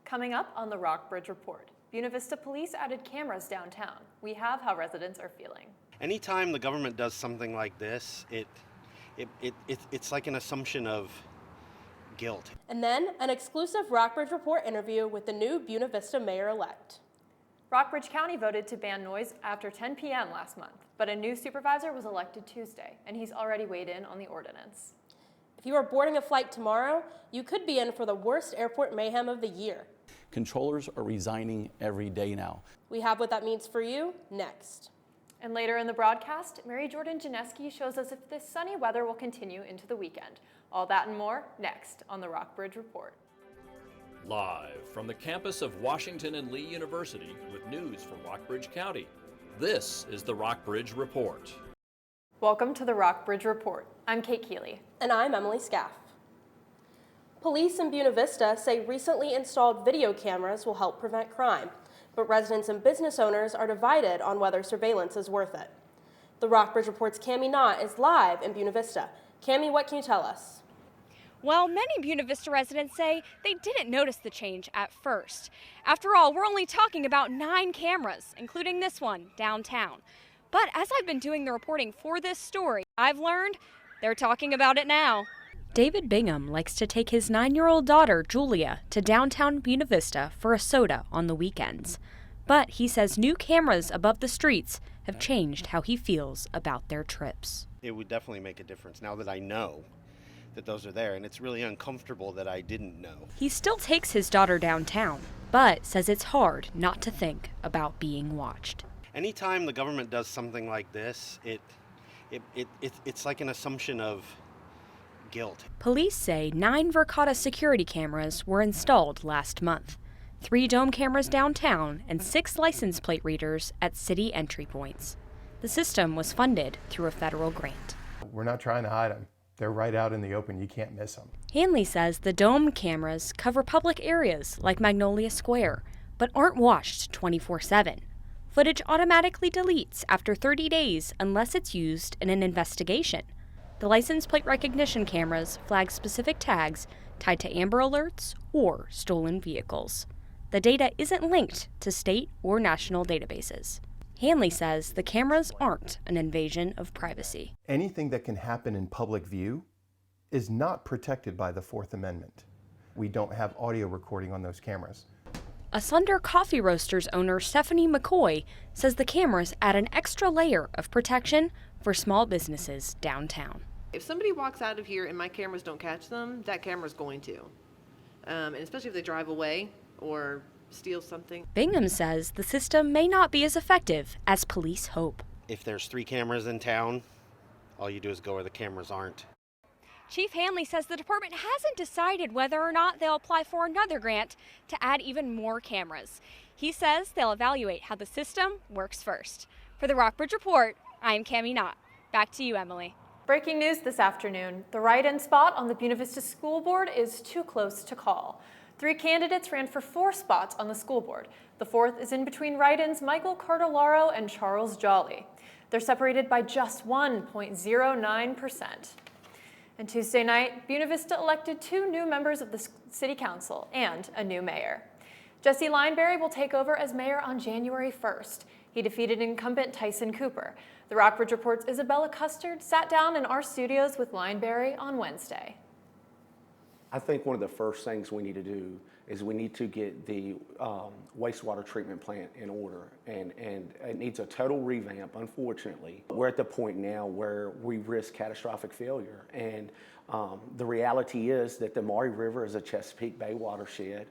Coming up on the Rockbridge Report, Buena Vista Police added cameras downtown. We have how residents are feeling. Anytime the government does something like this, it's like an assumption of guilt. And then an exclusive Rockbridge Report interview with the new Buena Vista mayor-elect. Rockbridge County voted to ban noise after 10 p.m. last month, but a new supervisor was elected Tuesday, and he's already weighed in on the ordinance. If you are boarding a flight tomorrow, you could be in for the worst airport mayhem of the year. Controllers are resigning every day now. We have what that means for you next. And later in the broadcast, Mary Jordan Janeski shows us if this sunny weather will continue into the weekend. All that and more next on the Rockbridge Report. Live from the campus of Washington and Lee University with news from Rockbridge County, this is the Rockbridge Report. Welcome to the Rockbridge Report. I'm Kate Keeley. And I'm Emily Scaff. Police in Buena Vista say recently installed video cameras will help prevent crime, but residents and business owners are divided on whether surveillance is worth it. The Rockbridge Report's Cami Knott is live in Buena Vista. Cami, what can you tell us? Well, many Buena Vista residents say they didn't notice the change at first. After all, we're only talking about 9 cameras, including this one downtown. But as I've been doing the reporting for this story, I've learned they're talking about it now. David Bingham likes to take his 9-year-old daughter, Julia, to downtown Buena Vista for a soda on the weekends. But he says new cameras above the streets have changed how he feels about their trips. It would definitely make a difference now that I know that those are there, and it's really uncomfortable that I didn't know. He still takes his daughter downtown, but says it's hard not to think about being watched. Anytime the government does something like this, it's like an assumption of guilt. Police say 9 Verkada security cameras were installed last month, 3 dome cameras downtown, and 6 license plate readers at city entry points. The system was funded through a federal grant. We're not trying to hide them. They're right out in the open. You can't miss them. Hanley says the dome cameras cover public areas like Magnolia Square, but aren't watched 24/7. Footage automatically deletes after 30 days unless it's used in an investigation. The license plate recognition cameras flag specific tags tied to Amber Alerts or stolen vehicles. The data isn't linked to state or national databases. Hanley says the cameras aren't an invasion of privacy. Anything that can happen in public view is not protected by the Fourth Amendment. We don't have audio recording on those cameras. Asunder Coffee Roasters owner Stephanie McCoy says the cameras add an extra layer of protection for small businesses downtown. If somebody walks out of here and my cameras don't catch them, that camera's going to. And especially if they drive away or steal something. Bingham says the system may not be as effective as police hope. If there's 3 cameras in town, all you do is go where the cameras aren't. Chief Hanley says the department hasn't decided whether or not they'll apply for another grant to add even more cameras. He says they'll evaluate how the system works first. For the Rockbridge Report, I'm Cami Knott. Back to you, Emily. Breaking news this afternoon. The write-in spot on the Buena Vista School Board is too close to call. 3 candidates ran for 4 spots on the school board. The 4th is in between write-ins Michael Cardellaro and Charles Jolly. They're separated by just 1.09%. And Tuesday night, Buena Vista elected 2 new members of the City Council and a new mayor. Jesse Lineberry will take over as mayor on January 1st. He defeated incumbent Tyson Cooper. The Rockbridge Report's Isabella Custard sat down in our studios with Lineberry on Wednesday. I think one of the first things we need to do is we need to get the wastewater treatment plant in order, and it needs a total revamp, unfortunately. We're at the point now where we risk catastrophic failure, and the reality is that the Maury River is a Chesapeake Bay watershed,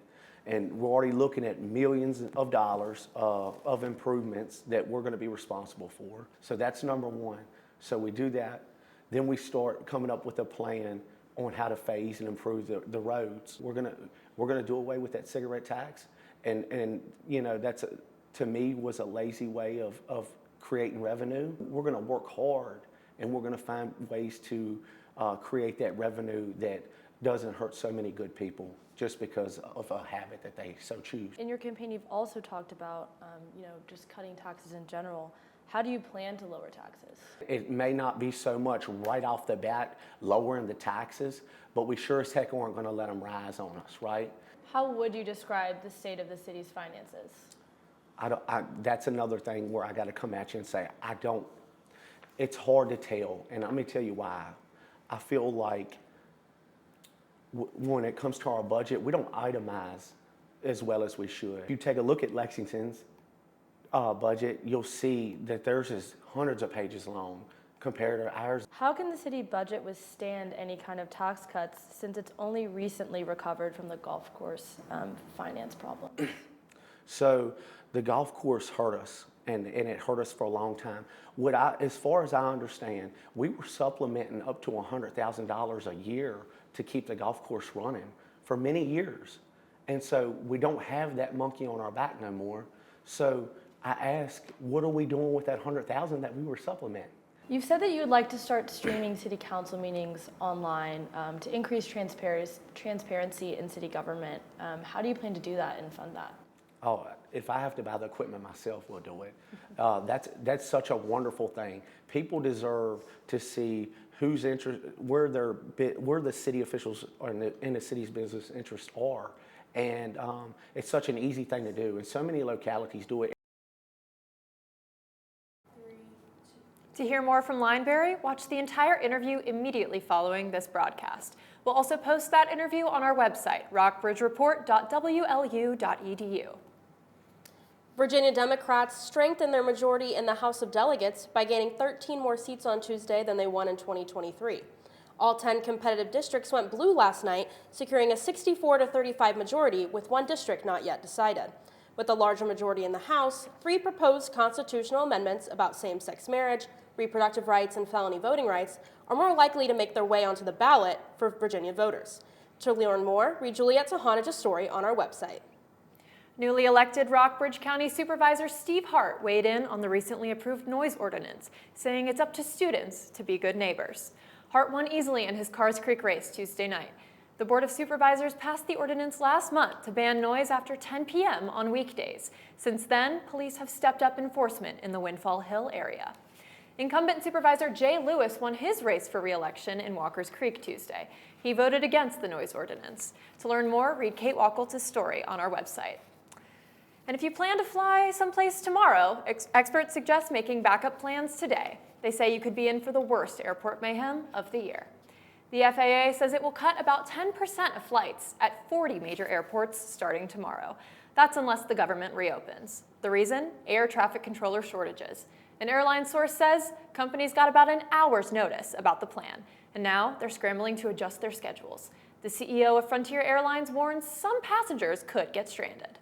and we're already looking at millions of dollars of improvements that we're going to be responsible for. So that's number one. So we do that, then we start coming up with a plan on how to phase and improve the roads. We're gonna do away with that cigarette tax, and you know, that's to me was a lazy way of creating revenue. We're gonna work hard, and we're gonna find ways to create that revenue that doesn't hurt so many good people just because of a habit that they so choose. In your campaign, you've also talked about just cutting taxes in general. How do you plan to lower taxes? It may not be so much right off the bat lowering the taxes, but we sure as heck aren't going to let them rise on us, right? How would you describe the state of the city's finances? That's another thing where I got to come at you and say, it's hard to tell. And let me tell you why. I feel like when it comes to our budget, we don't itemize as well as we should. If you take a look at Lexington's budget, you'll see that theirs is hundreds of pages long compared to ours. How can the city budget withstand any kind of tax cuts since it's only recently recovered from the golf course finance problem? So the golf course hurt us, and it hurt us for a long time. As far as I understand, we were supplementing up to $100,000 a year to keep the golf course running for many years. And so we don't have that monkey on our back no more. So I ask, what are we doing with that $100,000 that we were supplementing? You've said that you would like to start streaming city council meetings online to increase transparency in city government. How do you plan to do that and fund that? Oh, if I have to buy the equipment myself, we'll do it. That's such a wonderful thing. People deserve to see whose interest, where the city officials in the city's business interests are, and it's such an easy thing to do. And so many localities do it. To hear more from Lineberry, watch the entire interview immediately following this broadcast. We'll also post that interview on our website, rockbridgereport.wlu.edu. Virginia Democrats strengthened their majority in the House of Delegates by gaining 13 more seats on Tuesday than they won in 2023. All 10 competitive districts went blue last night, securing a 64-35 majority with one district not yet decided. With a larger majority in the House, 3 proposed constitutional amendments about same-sex marriage, reproductive rights, and felony voting rights are more likely to make their way onto the ballot for Virginia voters. To learn more, read Juliet Sahanage's story on our website. Newly elected Rockbridge County Supervisor Steve Hart weighed in on the recently approved noise ordinance, saying it's up to students to be good neighbors. Hart won easily in his Carrs Creek race Tuesday night. The Board of Supervisors passed the ordinance last month to ban noise after 10 p.m. on weekdays. Since then, police have stepped up enforcement in the Windfall Hill area. Incumbent Supervisor Jay Lewis won his race for re-election in Walkers Creek Tuesday. He voted against the noise ordinance. To learn more, read Kate Wackel's story on our website. And if you plan to fly someplace tomorrow, experts suggest making backup plans today. They say you could be in for the worst airport mayhem of the year. The FAA says it will cut about 10% of flights at 40 major airports starting tomorrow. That's unless the government reopens. The reason? Air traffic controller shortages. An airline source says companies got about an hour's notice about the plan, and now they're scrambling to adjust their schedules. The CEO of Frontier Airlines warns some passengers could get stranded.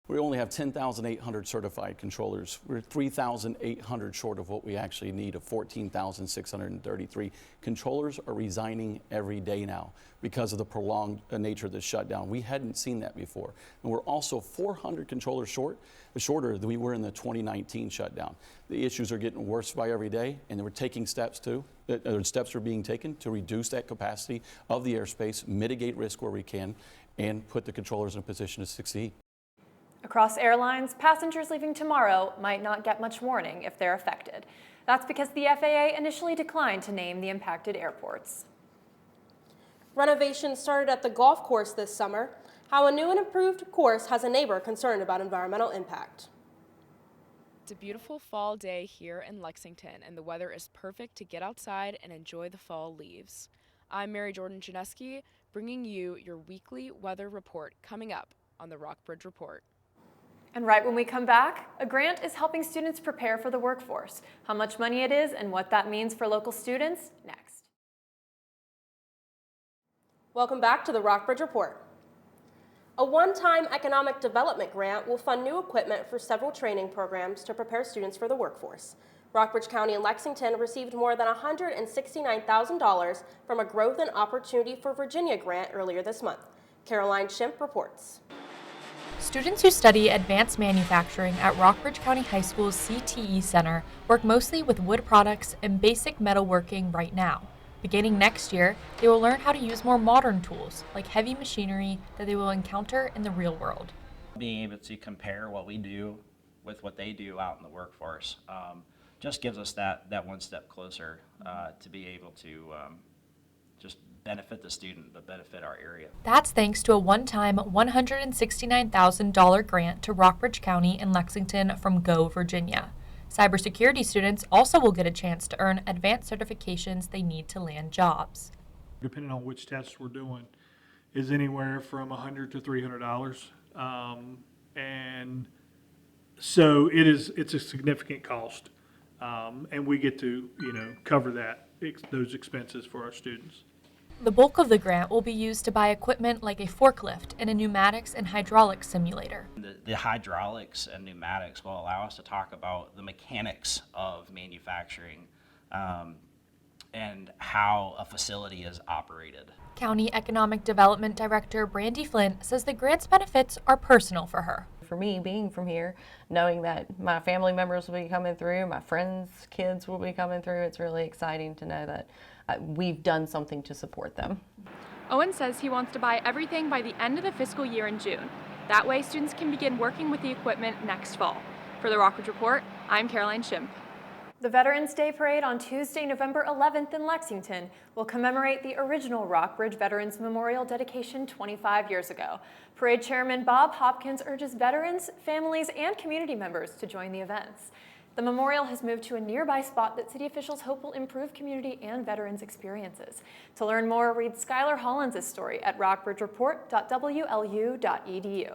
We only have 10,800 certified controllers. We're 3,800 short of what we actually need of 14,633. Controllers are resigning every day now because of the prolonged nature of the shutdown. We hadn't seen that before. And we're also 400 controllers shorter than we were in the 2019 shutdown. The issues are getting worse by every day, and we're taking steps are being taken to reduce that capacity of the airspace, mitigate risk where we can, and put the controllers in a position to succeed. Across airlines, passengers leaving tomorrow might not get much warning if they're affected. That's because the FAA initially declined to name the impacted airports. Renovations started at the golf course this summer. How a new and improved course has a neighbor concerned about environmental impact. It's a beautiful fall day here in Lexington, and the weather is perfect to get outside and enjoy the fall leaves. I'm Mary Jordan Janeski, bringing you your weekly weather report coming up on the Rockbridge Report. And right when we come back, a grant is helping students prepare for the workforce. How much money it is and what that means for local students, next. Welcome back to the Rockbridge Report. A one-time economic development grant will fund new equipment for several training programs to prepare students for the workforce. Rockbridge County and Lexington received more than $169,000 from a Growth and Opportunity for Virginia grant earlier this month. Caroline Schimpf reports. Students who study advanced manufacturing at Rockbridge County High School's CTE Center work mostly with wood products and basic metalworking right now. Beginning next year, they will learn how to use more modern tools, like heavy machinery that they will encounter in the real world. Being able to compare what we do with what they do out in the workforce just gives us that one step closer to be able to just benefit the student, but benefit our area. That's thanks to a one-time $169,000 grant to Rockbridge County in Lexington from Go, Virginia. Cybersecurity students also will get a chance to earn advanced certifications they need to land jobs. Depending on which tests we're doing, is anywhere from $100 to $300, and so it's a significant cost, and we get to cover those expenses for our students. The bulk of the grant will be used to buy equipment like a forklift and a pneumatics and hydraulics simulator. The hydraulics and pneumatics will allow us to talk about the mechanics of manufacturing and how a facility is operated. County Economic Development Director Brandy Flint says the grant's benefits are personal for her. For me, being from here, knowing that my family members will be coming through, my friends' kids will be coming through, it's really exciting to know that we've done something to support them. Owen says he wants to buy everything by the end of the fiscal year in June. That way, students can begin working with the equipment next fall. For the Rockbridge Report, I'm Caroline Shimp. The Veterans Day Parade on Tuesday, November 11th in Lexington will commemorate the original Rockbridge Veterans Memorial dedication 25 years ago. Parade Chairman Bob Hopkins urges veterans, families, and community members to join the events. The memorial has moved to a nearby spot that city officials hope will improve community and veterans' experiences. To learn more, read Skylar Hollins' story at rockbridgereport.wlu.edu.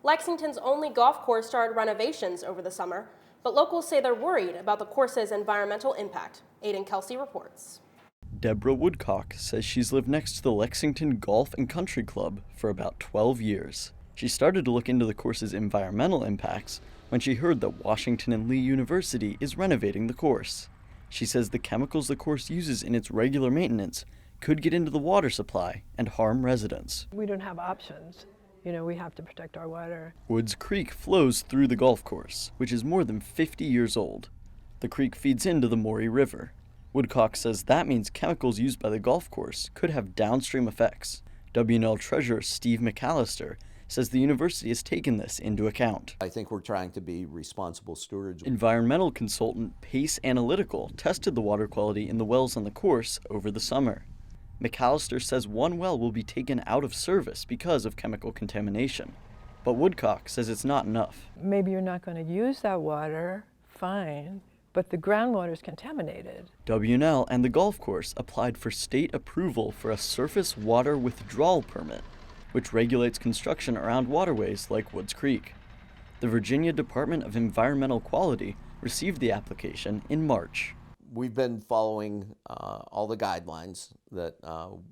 Lexington's only golf course started renovations over the summer, but locals say they're worried about the course's environmental impact. Aiden Kelsey reports. Deborah Woodcock says she's lived next to the Lexington Golf and Country Club for about 12 years. She started to look into the course's environmental impacts when she heard that Washington and Lee University is renovating the course. She says the chemicals the course uses in its regular maintenance could get into the water supply and harm residents. We don't have options. We have to protect our water. Woods Creek flows through the golf course, which is more than 50 years old. The creek feeds into the Maury River. Woodcock says that means chemicals used by the golf course could have downstream effects. WNL Treasurer Steve McAllister says the university has taken this into account. I think we're trying to be responsible stewards. Environmental consultant Pace Analytical tested the water quality in the wells on the course over the summer. McAllister says one well will be taken out of service because of chemical contamination. But Woodcock says it's not enough. Maybe you're not going to use that water, fine, but the groundwater is contaminated. WNL and the golf course applied for state approval for a surface water withdrawal permit, which regulates construction around waterways like Woods Creek. The Virginia Department of Environmental Quality received the application in March. We've been following all the guidelines that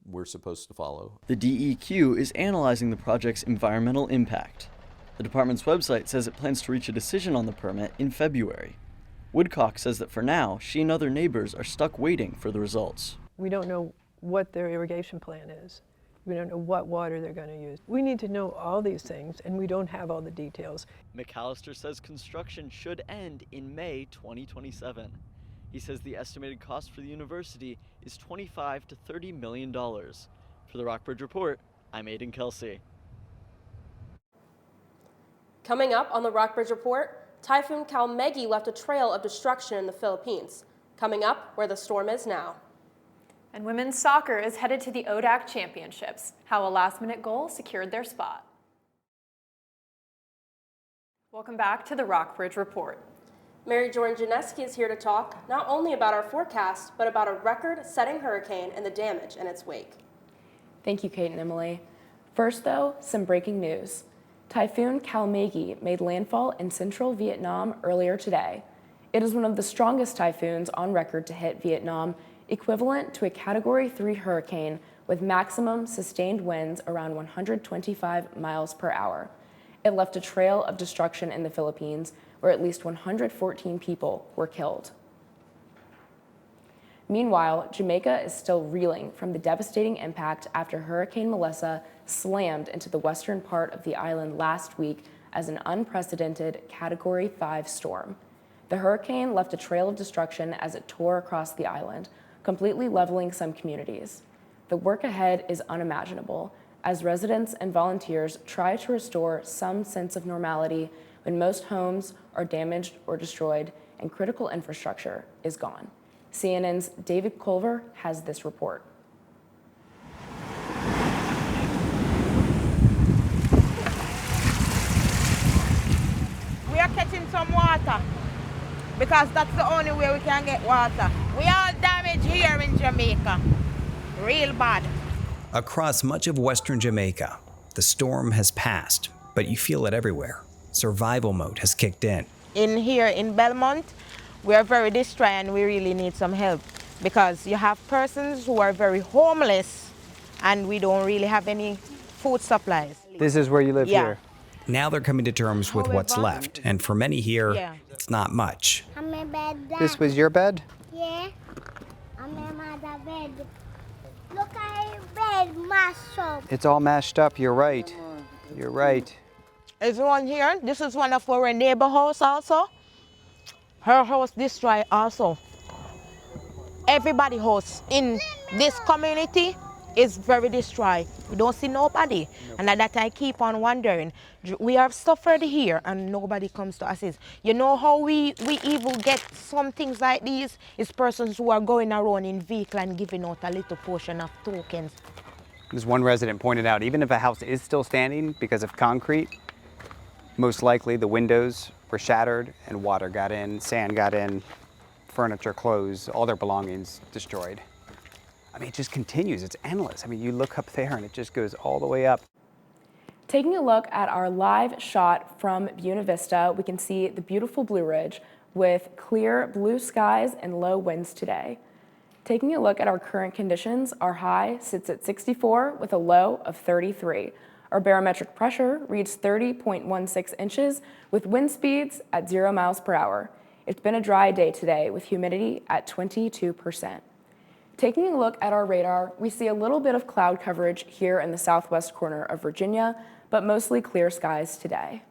we're supposed to follow. The DEQ is analyzing the project's environmental impact. The department's website says it plans to reach a decision on the permit in February. Woodcock says that for now, she and other neighbors are stuck waiting for the results. We don't know what their irrigation plan is. We don't know what water they're going to use. We need to know all these things, and we don't have all the details. McAllister says construction should end in May 2027. He says the estimated cost for the university is $25 to $30 million. For the Rockbridge Report, I'm Aiden Kelsey. Coming up on the Rockbridge Report, Typhoon Kalmegi left a trail of destruction in the Philippines. Coming up, where the storm is now. And women's soccer is headed to the ODAC Championships, how a last-minute goal secured their spot. Welcome back to the Rockbridge Report. Mary Jordan Janeski is here to talk not only about our forecast, but about a record-setting hurricane and the damage in its wake. Thank you, Kate and Emily. First, though, some breaking news. Typhoon Kalmegi made landfall in central Vietnam earlier today. It is one of the strongest typhoons on record to hit Vietnam, equivalent to a Category 3 hurricane with maximum sustained winds around 125 miles per hour. It left a trail of destruction in the Philippines, where at least 114 people were killed. Meanwhile, Jamaica is still reeling from the devastating impact after Hurricane Melissa slammed into the western part of the island last week as an unprecedented Category 5 storm. The hurricane left a trail of destruction as it tore across the island, completely leveling some communities. The work ahead is unimaginable, as residents and volunteers try to restore some sense of normality when most homes are damaged or destroyed and critical infrastructure is gone. CNN's David Culver has this report. because that's the only way we can get water. We are damaged here in Jamaica, real bad. Across much of western Jamaica, the storm has passed, but you feel it everywhere. Survival mode has kicked in. In here in Belmont, we are very distressed and we really need some help because you have persons who are very homeless and we don't really have any food supplies. This is where you live here? Now they're coming to terms with what's left, and for many here, it's not much. This was your bed? Yeah, I'm in my bed. Look at your bed, mashed up. It's all mashed up, you're right. You're right. There's one here. This is one of our neighbor house also. Her house destroyed also. Everybody house in this community is very destroyed. We don't see nobody. And that I keep on wondering. We have suffered here and nobody comes to assist. You know how we even get some things like these? It's persons who are going around in vehicle and giving out a little portion of tokens. As one resident pointed out, even if a house is still standing because of concrete, most likely the windows were shattered and water got in, sand got in, furniture, clothes, all their belongings destroyed. I mean, it just continues, it's endless. I mean, you look up there and it just goes all the way up. Taking a look at our live shot from Buena Vista, we can see the beautiful Blue Ridge with clear blue skies and low winds today. Taking a look at our current conditions, our high sits at 64 with a low of 33. Our barometric pressure reached 30.16 inches with wind speeds at 0 miles per hour. It's been a dry day today with humidity at 22%. Taking a look at our radar, we see a little bit of cloud coverage here in the southwest corner of Virginia, but mostly clear skies today.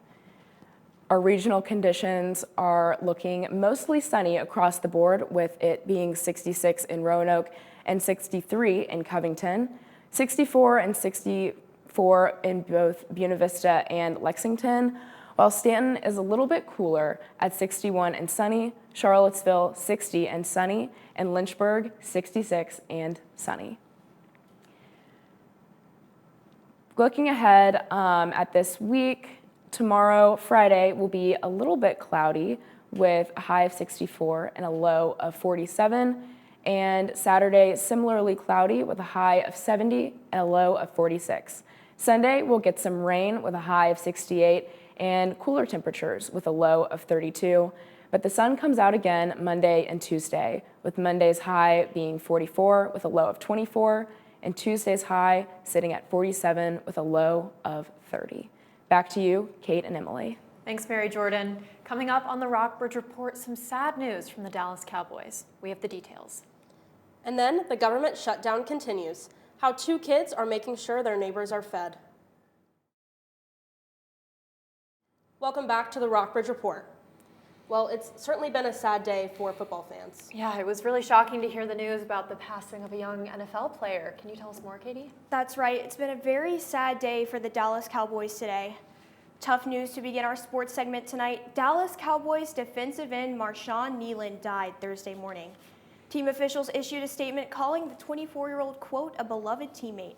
Our regional conditions are looking mostly sunny across the board, with it being 66 in Roanoke and 63 in Covington, 64 and 64 in both Buena Vista and Lexington, while Stanton is a little bit cooler at 61 and sunny, Charlottesville 60 and sunny, and Lynchburg 66 and sunny. Looking ahead at this week, tomorrow, Friday, will be a little bit cloudy with a high of 64 and a low of 47. And Saturday, similarly cloudy with a high of 70 and a low of 46. Sunday, we'll get some rain with a high of 68 and cooler temperatures with a low of 32. But the sun comes out again Monday and Tuesday, with Monday's high being 44 with a low of 24, and Tuesday's high sitting at 47 with a low of 30. Back to you, Kate and Emily. Thanks, Mary Jordan. Coming up on the Rockbridge Report, some sad news from the Dallas Cowboys. We have the details. And then the government shutdown continues. How 2 kids are making sure their neighbors are fed. Welcome back to the Rockbridge Report. Well, it's certainly been a sad day for football fans. Yeah, it was really shocking to hear the news about the passing of a young NFL player. Can you tell us more, Katie? That's right. It's been a very sad day for the Dallas Cowboys today. Tough news to begin our sports segment tonight. Dallas Cowboys defensive end Marshawn Kneeland died Thursday morning. Team officials issued a statement calling the 24-year-old, quote, a beloved teammate.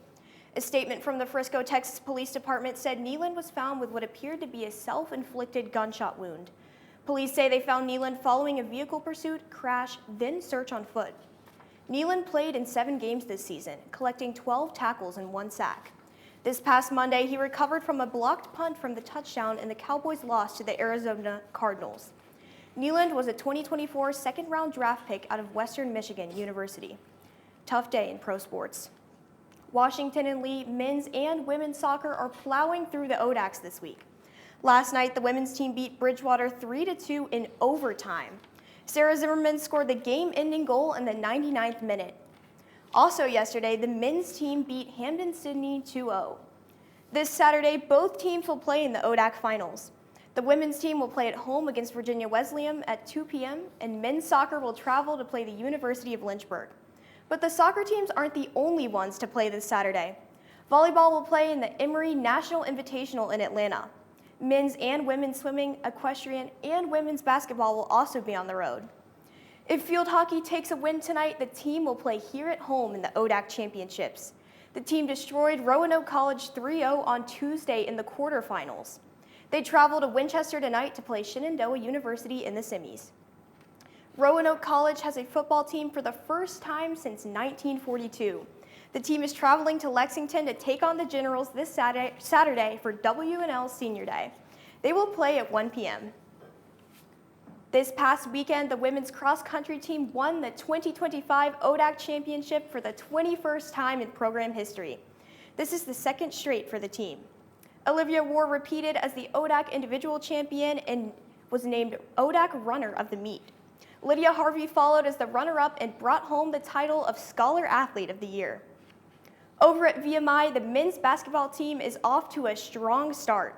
A statement from the Frisco, Texas Police Department said Kneeland was found with what appeared to be a self-inflicted gunshot wound. Police say they found Kneeland following a vehicle pursuit, crash, then search on foot. Kneeland played in 7 games this season, collecting 12 tackles and 1 sack. This past Monday, he recovered from a blocked punt from the touchdown in the Cowboys' loss to the Arizona Cardinals. Kneeland was a 2024 second-round draft pick out of Western Michigan University. Tough day in pro sports. Washington and Lee men's and women's soccer are plowing through the ODACs this week. Last night, the women's team beat Bridgewater 3-2 in overtime. Sarah Zimmerman scored the game-ending goal in the 99th minute. Also yesterday, the men's team beat Hampden-Sydney 2-0. This Saturday, both teams will play in the ODAC finals. The women's team will play at home against Virginia Wesleyan at 2 p.m., and men's soccer will travel to play the University of Lynchburg. But the soccer teams aren't the only ones to play this Saturday. Volleyball will play in the Emory National Invitational in Atlanta. Men's and women's swimming, equestrian, and women's basketball will also be on the road. If field hockey takes a win tonight, the team will play here at home in the ODAC Championships. The team destroyed Roanoke College 3-0 on Tuesday in the quarterfinals. They travel to Winchester tonight to play Shenandoah University in the semis. Roanoke College has a football team for the first time since 1942. The team is traveling to Lexington to take on the Generals this Saturday for W&L Senior Day. They will play at 1 p.m. This past weekend, the women's cross-country team won the 2025 ODAC Championship for the 21st time in program history. This is the second straight for the team. Olivia Ward repeated as the ODAC individual champion and was named ODAC Runner of the Meet. Lydia Harvey followed as the runner-up and brought home the title of Scholar Athlete of the Year. Over at VMI, the men's basketball team is off to a strong start.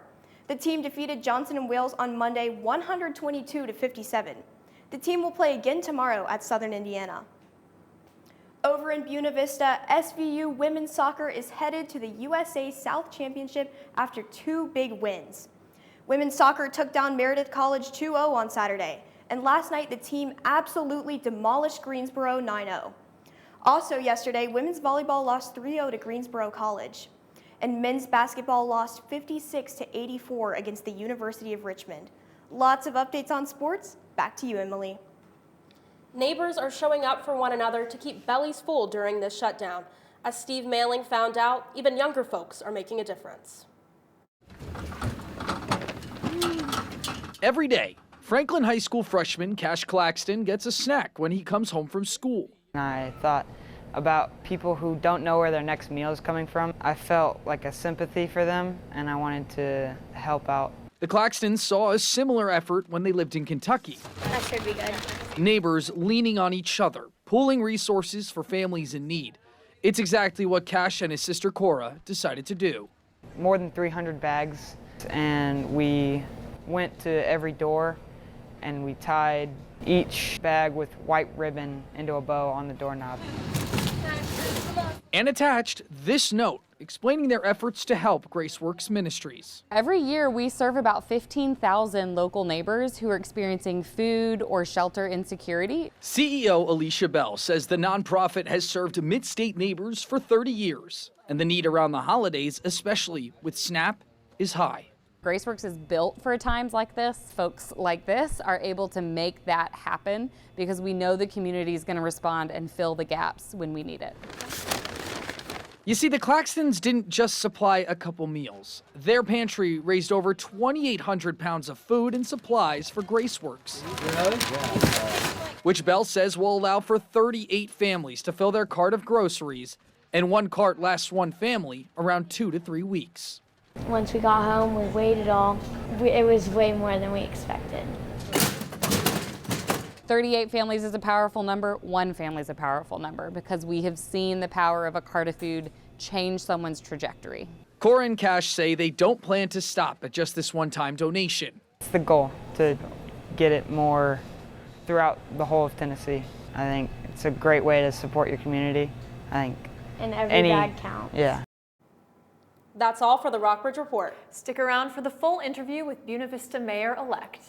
The team defeated Johnson & Wales on Monday 122-57. The team will play again tomorrow at Southern Indiana. Over in Buena Vista, SVU women's soccer is headed to the USA South Championship after 2 big wins. Women's soccer took down Meredith College 2-0 on Saturday, and last night the team absolutely demolished Greensboro 9-0. Also yesterday, women's volleyball lost 3-0 to Greensboro College, and men's basketball lost 56-84 against the University of Richmond. Lots of updates on sports. Back to you, Emily. Neighbors are showing up for one another to keep bellies full during this shutdown. As Steve Mailing found out, even younger folks are making a difference. Every day, Franklin High School freshman Cash Claxton gets a snack when he comes home from school. I thought about people who don't know where their next meal is coming from. I felt like a sympathy for them, and I wanted to help out. The Claxtons saw a similar effort when they lived in Kentucky. That should be good. Neighbors leaning on each other, pooling resources for families in need. It's exactly what Cash and his sister Cora decided to do. More than 300 bags, and we went to every door, and we tied each bag with white ribbon into a bow on the doorknob. And attached this note explaining their efforts to help Graceworks Ministries. Every year we serve about 15,000 local neighbors who are experiencing food or shelter insecurity. CEO Alicia Bell says the nonprofit has served mid-state neighbors for 30 years, and the need around the holidays, especially with SNAP, is high. Graceworks is built for times like this. Folks like this are able to make that happen because we know the community is going to respond and fill the gaps when we need it. You see, the Claxtons didn't just supply a couple meals. Their pantry raised over 2,800 pounds of food and supplies for Graceworks, which Bell says will allow for 38 families to fill their cart of groceries, and one cart lasts one family around 2 to 3 weeks. Once we got home, we weighed it all. It was way more than we expected. 38 families is a powerful number. One family is a powerful number because we have seen the power of a cart of food change someone's trajectory. Cora and Cash say they don't plan to stop at just this one-time donation. It's the goal to get it more throughout the whole of Tennessee. I think it's a great way to support your community. I think And every bag counts. Yeah. That's all for the Rockbridge Report. Stick around for the full interview with Buena Vista Mayor-elect.